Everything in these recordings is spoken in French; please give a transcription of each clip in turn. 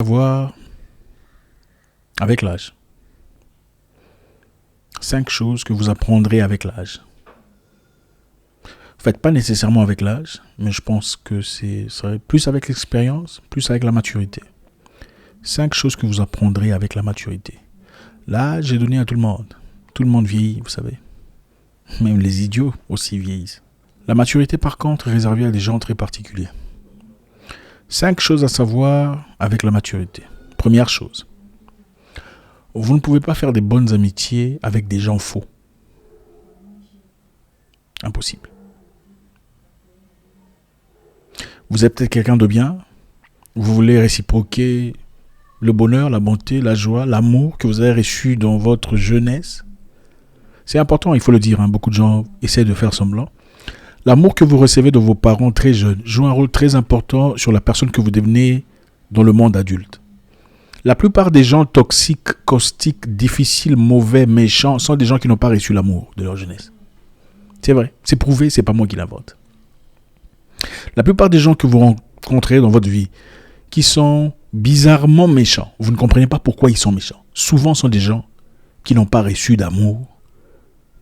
Savoir avec l'âge. 5 choses que vous apprendrez avec l'âge. En fait, pas nécessairement avec l'âge, mais je pense que ce serait plus avec l'expérience, plus avec la maturité. 5 choses que vous apprendrez avec la maturité. L'âge est donné à tout le monde. Tout le monde vieillit, vous savez. Même les idiots aussi vieillissent. La maturité, par contre, est réservée à des gens très particuliers. 5 choses à savoir avec la maturité. Première chose, vous ne pouvez pas faire des bonnes amitiés avec des gens faux. Impossible. Vous êtes peut-être quelqu'un de bien, vous voulez réciproquer le bonheur, la bonté, la joie, l'amour que vous avez reçu dans votre jeunesse. C'est important, il faut le dire, beaucoup de gens essaient de faire semblant. L'amour que vous recevez de vos parents très jeunes joue un rôle très important sur la personne que vous devenez dans le monde adulte. La plupart des gens toxiques, caustiques, difficiles, mauvais, méchants sont des gens qui n'ont pas reçu l'amour de leur jeunesse. C'est vrai, c'est prouvé, c'est pas moi qui l'invente. La plupart des gens que vous rencontrez dans votre vie qui sont bizarrement méchants, vous ne comprenez pas pourquoi ils sont méchants. Souvent, sont des gens qui n'ont pas reçu d'amour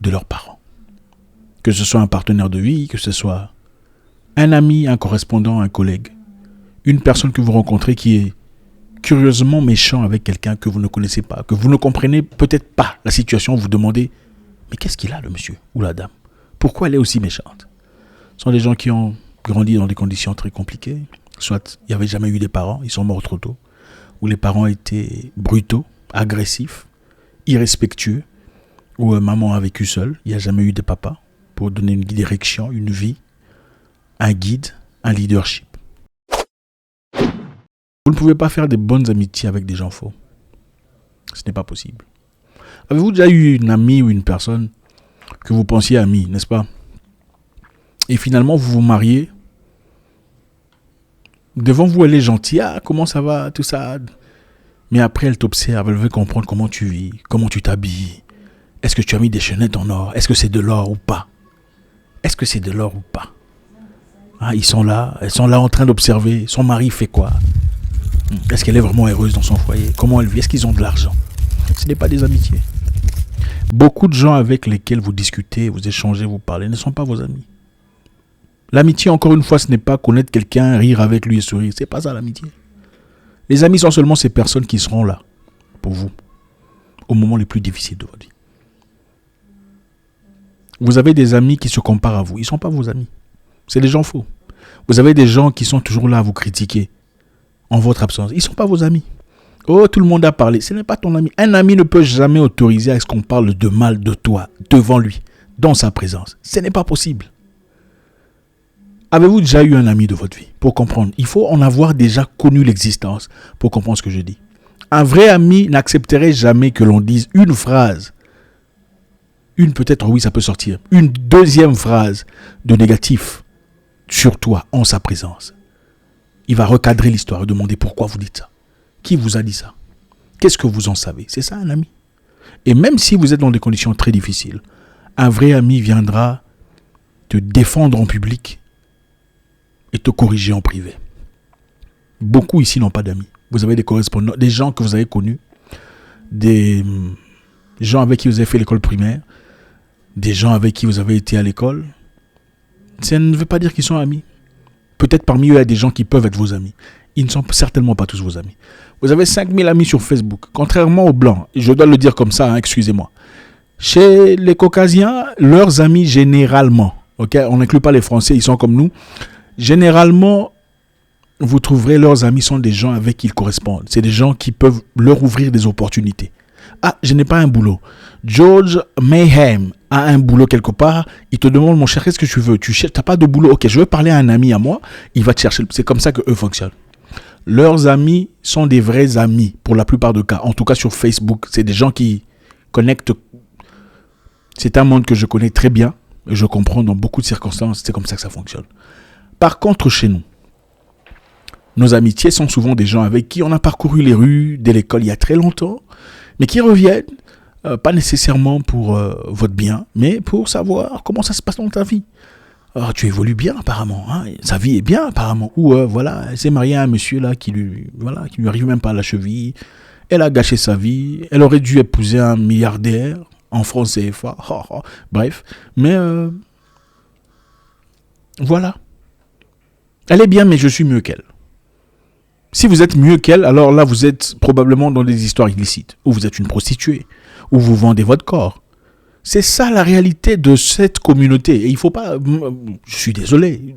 de leurs parents. Que ce soit un partenaire de vie, que ce soit un ami, un correspondant, un collègue, une personne que vous rencontrez qui est curieusement méchant avec quelqu'un que vous ne connaissez pas, que vous ne comprenez peut-être pas la situation, vous demandez « Mais qu'est-ce qu'il a le monsieur ou la dame? Pourquoi elle est aussi méchante ?» Ce sont des gens qui ont grandi dans des conditions très compliquées, soit il n'y avait jamais eu des parents, ils sont morts trop tôt, ou les parents étaient brutaux, agressifs, irrespectueux, ou maman a vécu seule, il n'y a jamais eu de papa pour donner une direction, une vie, un guide, un leadership. Vous ne pouvez pas faire des bonnes amitiés avec des gens faux. Ce n'est pas possible. Avez-vous déjà eu une amie ou une personne que vous pensiez amie, n'est-ce pas? Et finalement, vous vous mariez. Devant vous, elle est gentille. Ah, comment ça va, tout ça. Mais après, elle t'observe. Elle veut comprendre comment tu vis, comment tu t'habilles. Est-ce que tu as mis des chaînettes en or? Est-ce que c'est de l'or ou pas? Est-ce que c'est de l'or ou pas? Ah, elles sont là en train d'observer. Son mari fait quoi? Est-ce qu'elle est vraiment heureuse dans son foyer? Comment elle vit? Est-ce qu'ils ont de l'argent? Ce n'est pas des amitiés. Beaucoup de gens avec lesquels vous discutez, vous échangez, vous parlez, ne sont pas vos amis. L'amitié, encore une fois, ce n'est pas connaître quelqu'un, rire avec lui et sourire. C'est pas ça l'amitié. Les amis sont seulement ces personnes qui seront là pour vous au moment les plus difficiles de votre vie. Vous avez des amis qui se comparent à vous. Ils ne sont pas vos amis. C'est des gens faux. Vous avez des gens qui sont toujours là à vous critiquer en votre absence. Ils ne sont pas vos amis. Oh, tout le monde a parlé. Ce n'est pas ton ami. Un ami ne peut jamais autoriser à ce qu'on parle de mal de toi devant lui, dans sa présence. Ce n'est pas possible. Avez-vous déjà eu un ami de votre vie? Pour comprendre, il faut en avoir déjà connu l'existence pour comprendre ce que je dis. Un vrai ami n'accepterait jamais que l'on dise une phrase. Une peut-être, oui, ça peut sortir. Une deuxième phrase de négatif sur toi en sa présence. Il va recadrer l'histoire et demander pourquoi vous dites ça. Qui vous a dit ça? Qu'est-ce que vous en savez? C'est ça un ami. Et même si vous êtes dans des conditions très difficiles, un vrai ami viendra te défendre en public et te corriger en privé. Beaucoup ici n'ont pas d'amis. Vous avez des correspondants, des gens que vous avez connus, des gens avec qui vous avez fait l'école primaire, des gens avec qui vous avez été à l'école. Ça ne veut pas dire qu'ils sont amis. Peut-être parmi eux, il y a des gens qui peuvent être vos amis. Ils ne sont certainement pas tous vos amis. Vous avez 5000 amis sur Facebook. Contrairement aux Blancs, et je dois le dire comme ça, excusez-moi. Chez les Caucasiens, leurs amis généralement, on n'inclut pas les Français, ils sont comme nous. Généralement, vous trouverez leurs amis sont des gens avec qui ils correspondent. C'est des gens qui peuvent leur ouvrir des opportunités. Ah, je n'ai pas un boulot. George Mayhem a un boulot quelque part. Il te demande, mon cher, qu'est-ce que tu veux? Tu n'as pas de boulot? Ok, je veux parler à un ami à moi. Il va te chercher. C'est comme ça qu'eux fonctionnent. Leurs amis sont des vrais amis pour la plupart des cas. En tout cas sur Facebook, c'est des gens qui connectent. C'est un monde que je connais très bien. Et je comprends dans beaucoup de circonstances. C'est comme ça que ça fonctionne. Par contre, chez nous, nos amitiés sont souvent des gens avec qui on a parcouru les rues de l'école il y a très longtemps, mais qui reviennent, pas nécessairement pour votre bien, mais pour savoir comment ça se passe dans ta vie. Oh, tu évolues bien apparemment, hein, sa vie est bien apparemment. Ou voilà, elle s'est mariée à un monsieur là qui lui arrive même pas à la cheville. Elle a gâché sa vie. Elle aurait dû épouser un milliardaire en francs CFA. Oh, oh. Bref, mais voilà. Elle est bien, mais je suis mieux qu'elle. Si vous êtes mieux qu'elle, alors là, vous êtes probablement dans des histoires illicites, ou vous êtes une prostituée, ou vous vendez votre corps. C'est ça la réalité de cette communauté. Et il faut pas... Je suis désolé.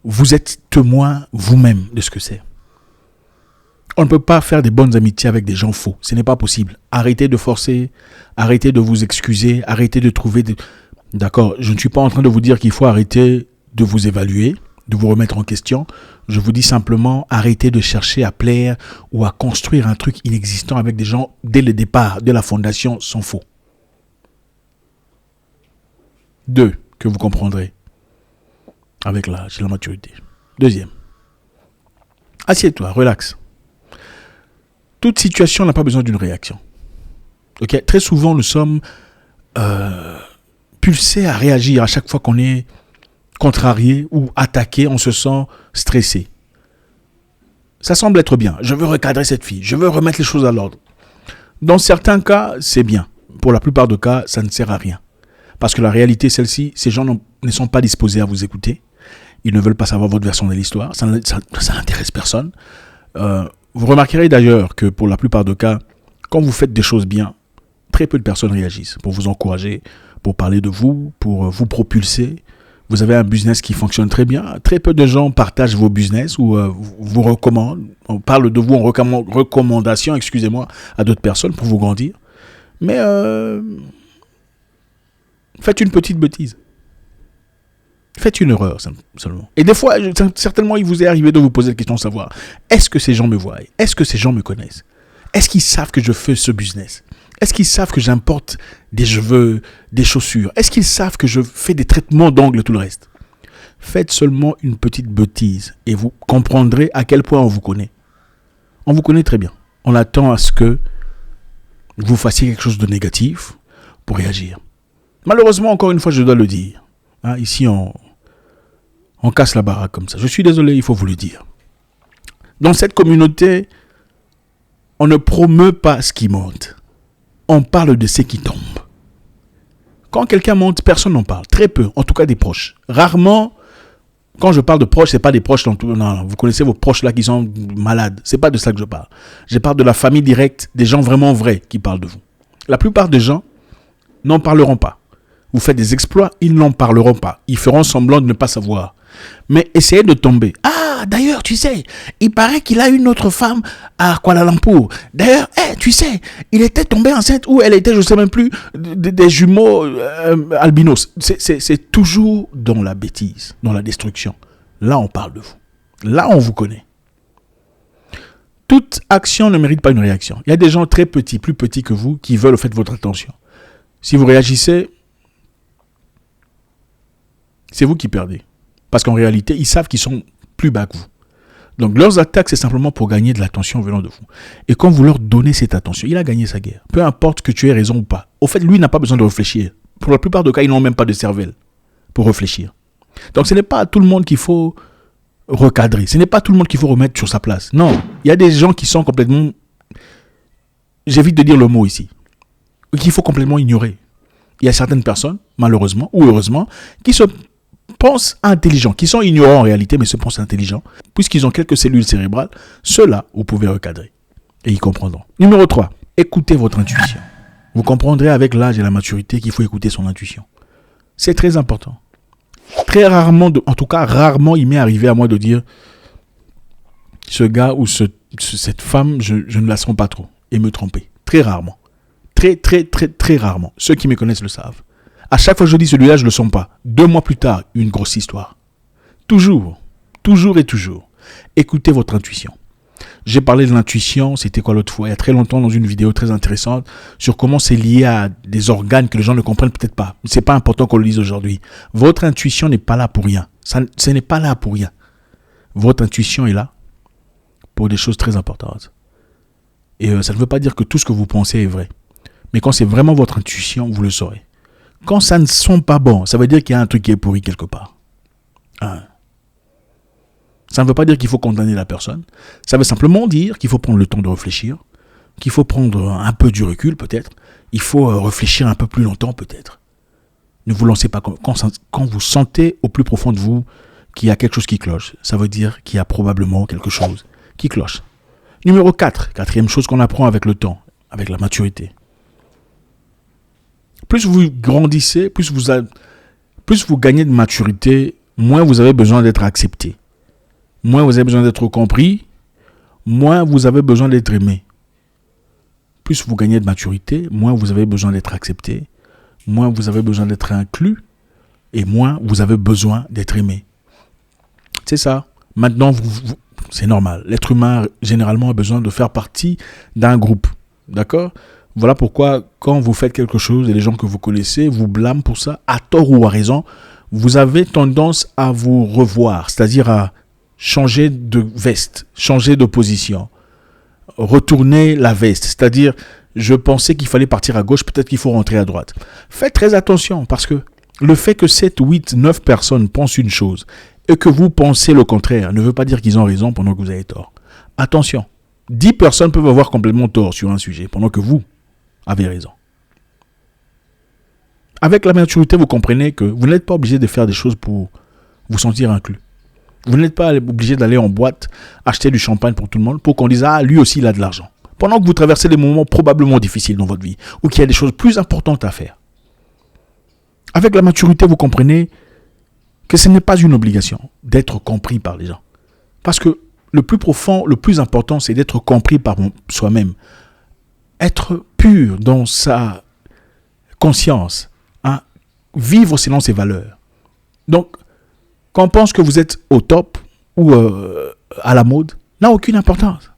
Vous êtes témoin vous-même de ce que c'est. On ne peut pas faire des bonnes amitiés avec des gens faux. Ce n'est pas possible. Arrêtez de forcer. Arrêtez de vous excuser. Arrêtez de trouver... D'accord, je ne suis pas en train de vous dire qu'il faut arrêter de vous évaluer, de vous remettre en question. Je vous dis simplement, arrêtez de chercher à plaire ou à construire un truc inexistant avec des gens dès le départ de la fondation sont faux. 2, que vous comprendrez avec l'âge et la maturité. 2e, assieds-toi, relax. Toute situation n'a pas besoin d'une réaction. Okay? Très souvent, nous sommes pulsés à réagir à chaque fois qu'on est contrarié ou attaqué, on se sent stressé. Ça semble être bien. Je veux recadrer cette fille. Je veux remettre les choses à l'ordre. Dans certains cas, c'est bien. Pour la plupart des cas, ça ne sert à rien. Parce que la réalité est celle-ci, ces gens ne sont pas disposés à vous écouter. Ils ne veulent pas savoir votre version de l'histoire. Ça n'intéresse personne. Vous remarquerez d'ailleurs que pour la plupart des cas, quand vous faites des choses bien, très peu de personnes réagissent pour vous encourager, pour parler de vous, pour vous propulser. Vous avez un business qui fonctionne très bien. Très peu de gens partagent vos business ou vous recommandent. On parle de vous en recommandation, excusez-moi, à d'autres personnes pour vous grandir. Mais faites une petite bêtise. Faites une erreur seulement. Et des fois, certainement, il vous est arrivé de vous poser la question de savoir, est-ce que ces gens me voient? Est-ce que ces gens me connaissent? Est-ce qu'ils savent que je fais ce business? Est-ce qu'ils savent que j'importe des cheveux, des chaussures? Est-ce qu'ils savent que je fais des traitements d'ongles et tout le reste? Faites seulement une petite bêtise et vous comprendrez à quel point on vous connaît. On vous connaît très bien. On attend à ce que vous fassiez quelque chose de négatif pour réagir. Malheureusement, encore une fois, je dois le dire. Hein, ici, on casse la baraque comme ça. Je suis désolé, il faut vous le dire. Dans cette communauté, on ne promeut pas ce qui monte. On parle de ce qui tombe. Quand quelqu'un monte, personne n'en parle. Très peu, en tout cas des proches. Rarement, quand je parle de proches, ce n'est pas des proches. Non, vous connaissez vos proches là qui sont malades. Ce n'est pas de ça que je parle. Je parle de la famille directe, des gens vraiment vrais qui parlent de vous. La plupart des gens n'en parleront pas. Vous faites des exploits, ils n'en parleront pas. Ils feront semblant de ne pas savoir. Mais essayez de tomber. Ah, d'ailleurs, tu sais, il paraît qu'il a une autre femme à Kuala Lumpur. D'ailleurs, tu sais, il était tombé enceinte ou elle était, je ne sais même plus, des jumeaux albinos. C'est toujours dans la bêtise, dans la destruction. Là, on parle de vous. Là, on vous connaît. Toute action ne mérite pas une réaction. Il y a des gens très petits, plus petits que vous, qui veulent au fait votre attention. Si vous réagissez, c'est vous qui perdez. Parce qu'en réalité, ils savent qu'ils sont plus bas que vous. Donc leurs attaques, c'est simplement pour gagner de l'attention venant de vous. Et quand vous leur donnez cette attention, il a gagné sa guerre. Peu importe que tu aies raison ou pas. Au fait, lui n'a pas besoin de réfléchir. Pour la plupart des cas, ils n'ont même pas de cervelle pour réfléchir. Donc ce n'est pas à tout le monde qu'il faut recadrer. Ce n'est pas tout le monde qu'il faut remettre sur sa place. Non, il y a des gens qui sont complètement... J'évite de dire le mot ici. Qu'il faut complètement ignorer. Il y a certaines personnes, malheureusement ou heureusement, qui se pensent intelligents, qui sont ignorants en réalité, mais se pensent intelligents, puisqu'ils ont quelques cellules cérébrales. Ceux-là, vous pouvez recadrer. Et ils comprendront. Numéro 3, écoutez votre intuition. Vous comprendrez avec l'âge et la maturité qu'il faut écouter son intuition. C'est très important. Très rarement, en tout cas rarement, il m'est arrivé à moi de dire ce gars ou cette femme, je ne la sens pas trop. Et me tromper. Très rarement. Très rarement. Ceux qui me connaissent le savent. À chaque fois que je dis celui-là, je ne le sens pas. 2 mois plus tard, une grosse histoire. Toujours. Écoutez votre intuition. J'ai parlé de l'intuition, c'était quoi l'autre fois? Il y a très longtemps dans une vidéo très intéressante sur comment c'est lié à des organes que les gens ne comprennent peut-être pas. C'est pas important qu'on le dise aujourd'hui. Votre intuition n'est pas là pour rien. Ce n'est pas là pour rien. Votre intuition est là pour des choses très importantes. Et ça ne veut pas dire que tout ce que vous pensez est vrai. Mais quand c'est vraiment votre intuition, vous le saurez. Quand ça ne sent pas bon, ça veut dire qu'il y a un truc qui est pourri quelque part. Hein. Ça ne veut pas dire qu'il faut condamner la personne. Ça veut simplement dire qu'il faut prendre le temps de réfléchir, qu'il faut prendre un peu du recul peut-être. Il faut réfléchir un peu plus longtemps peut-être. Ne vous lancez pas quand vous sentez au plus profond de vous qu'il y a quelque chose qui cloche. Ça veut dire qu'il y a probablement quelque chose qui cloche. Numéro 4, quatrième chose qu'on apprend avec le temps, avec la maturité. Plus vous grandissez, plus vous gagnez de maturité, moins vous avez besoin d'être accepté. Moins vous avez besoin d'être compris, moins vous avez besoin d'être aimé. Plus vous gagnez de maturité, moins vous avez besoin d'être accepté, moins vous avez besoin d'être inclus, et moins vous avez besoin d'être aimé. C'est ça. Maintenant, c'est normal. L'être humain, généralement, a besoin de faire partie d'un groupe. D'accord ? Voilà pourquoi, quand vous faites quelque chose et les gens que vous connaissez vous blâment pour ça, à tort ou à raison, vous avez tendance à vous revoir, c'est-à-dire à changer de veste, changer de position, retourner la veste, c'est-à-dire je pensais qu'il fallait partir à gauche, peut-être qu'il faut rentrer à droite. Faites très attention parce que le fait que 7, 8, 9 personnes pensent une chose et que vous pensez le contraire ne veut pas dire qu'ils ont raison pendant que vous avez tort. Attention, 10 personnes peuvent avoir complètement tort sur un sujet pendant que vous avez raison. Avec la maturité, vous comprenez que vous n'êtes pas obligé de faire des choses pour vous sentir inclus. Vous n'êtes pas obligé d'aller en boîte, acheter du champagne pour tout le monde, pour qu'on dise « Ah, lui aussi, il a de l'argent ». Pendant que vous traversez des moments probablement difficiles dans votre vie, ou qu'il y a des choses plus importantes à faire. Avec la maturité, vous comprenez que ce n'est pas une obligation d'être compris par les gens. Parce que le plus profond, le plus important, c'est d'être compris par soi-même. Être pur dans sa conscience. Hein, vivre selon ses valeurs. Donc, quand on pense que vous êtes au top ou à la mode, n'a aucune importance.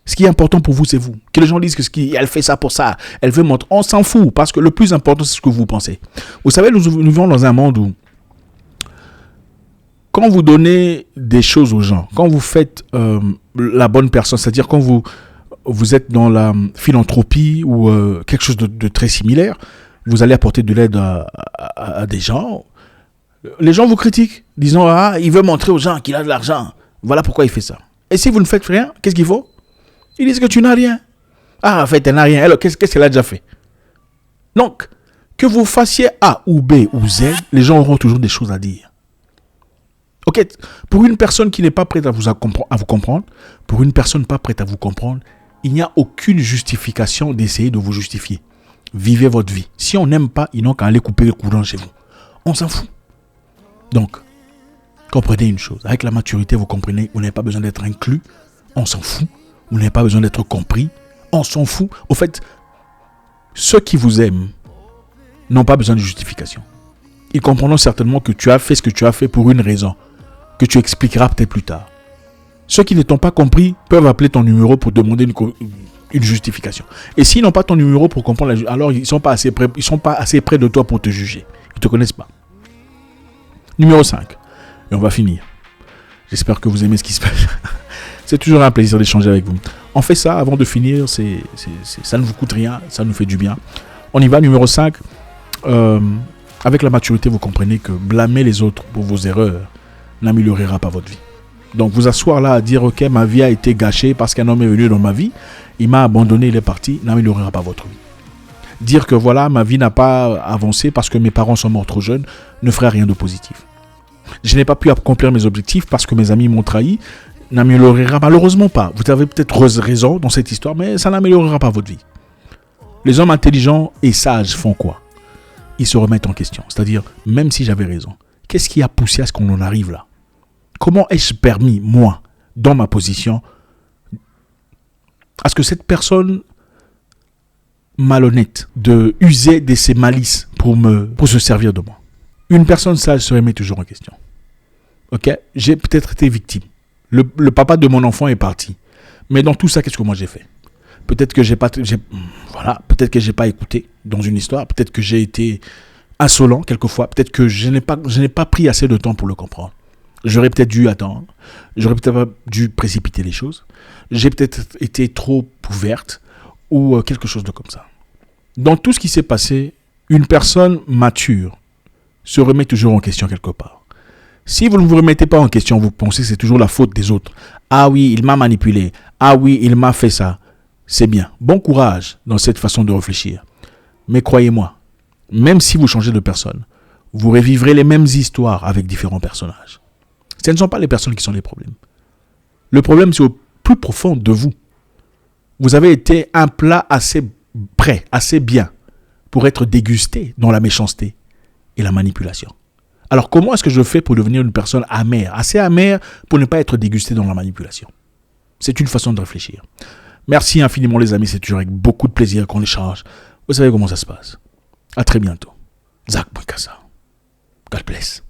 Ce qui est important pour vous, c'est vous. Que les gens disent qu'elle fait ça pour ça, elle veut montrer. On s'en fout parce que le plus important, c'est ce que vous pensez. Vous savez, nous vivons dans un monde où quand vous donnez des choses aux gens, quand vous faites la bonne personne, c'est-à-dire quand vous êtes dans la philanthropie ou quelque chose de très similaire, vous allez apporter de l'aide à des gens. Les gens vous critiquent, disant « Ah, il veut montrer aux gens qu'il a de l'argent. Voilà pourquoi il fait ça. » Et si vous ne faites rien, qu'est-ce qu'il faut ? Ils disent que tu n'as rien. Ah, en fait, elle n'a rien. Alors, qu'est-ce qu'elle a déjà fait ? Donc, que vous fassiez A ou B ou Z, les gens auront toujours des choses à dire. Ok, pour une personne qui n'est pas prête à vous comprendre, pour une personne pas prête à vous comprendre, il n'y a aucune justification d'essayer de vous justifier. Vivez votre vie. Si on n'aime pas, ils n'ont qu'à aller couper le courant chez vous. On s'en fout. Donc, comprenez une chose. Avec la maturité, vous comprenez, vous n'avez pas besoin d'être inclus. On s'en fout. Vous n'avez pas besoin d'être compris. On s'en fout. Au fait, ceux qui vous aiment n'ont pas besoin de justification. Ils comprendront certainement que tu as fait ce que tu as fait pour une raison, que tu expliqueras peut-être plus tard. Ceux qui ne t'ont pas compris peuvent appeler ton numéro pour demander une justification. Et s'ils n'ont pas ton numéro pour comprendre, alors ils ne sont pas assez près de toi pour te juger. Ils ne te connaissent pas. Numéro 5. Et on va finir. J'espère que vous aimez ce qui se passe. C'est toujours un plaisir d'échanger avec vous. On fait ça avant de finir. Ça ne vous coûte rien. Ça nous fait du bien. On y va. Numéro 5. Avec la maturité, vous comprenez que blâmer les autres pour vos erreurs n'améliorera pas votre vie. Donc vous asseoir là à dire « Ok, ma vie a été gâchée parce qu'un homme est venu dans ma vie. Il m'a abandonné, il est parti. » n'améliorera pas votre vie. Dire que voilà, ma vie n'a pas avancé parce que mes parents sont morts trop jeunes ne ferait rien de positif. Je n'ai pas pu accomplir mes objectifs parce que mes amis m'ont trahi, n'améliorera malheureusement pas. Vous avez peut-être raison dans cette histoire, mais ça n'améliorera pas votre vie. Les hommes intelligents et sages font quoi ? Ils se remettent en question. C'est-à-dire, même si j'avais raison, qu'est-ce qui a poussé à ce qu'on en arrive là ? Comment ai-je permis, moi, dans ma position, à ce que cette personne malhonnête de user de ses malices pour se servir de moi. Une personne sage se remet toujours en question. Ok, j'ai peut-être été victime. Le papa de mon enfant est parti. Mais dans tout ça, qu'est-ce que moi j'ai fait ? Peut-être que peut-être que j'ai pas écouté dans une histoire. Peut-être que j'ai été insolent quelquefois. Peut-être que je n'ai pas pris assez de temps pour le comprendre. J'aurais peut-être dû attendre. J'aurais peut-être dû précipiter les choses. J'ai peut-être été trop ouverte. Ou quelque chose de comme ça. Dans tout ce qui s'est passé, une personne mature se remet toujours en question quelque part. Si vous ne vous remettez pas en question, vous pensez que c'est toujours la faute des autres. Ah oui, il m'a manipulé. Ah oui, il m'a fait ça. C'est bien. Bon courage dans cette façon de réfléchir. Mais croyez-moi, même si vous changez de personne, vous revivrez les mêmes histoires avec différents personnages. Ce ne sont pas les personnes qui sont les problèmes. Le problème, c'est au plus profond de vous. Vous avez été un plat assez prêt, assez bien pour être dégusté dans la méchanceté et la manipulation. Alors, comment est-ce que je fais pour devenir une personne amère, assez amère pour ne pas être dégusté dans la manipulation? C'est une façon de réfléchir. Merci infiniment les amis, c'est toujours avec beaucoup de plaisir qu'on échange. Vous savez comment ça se passe. À très bientôt. Zach Boukassa. God bless.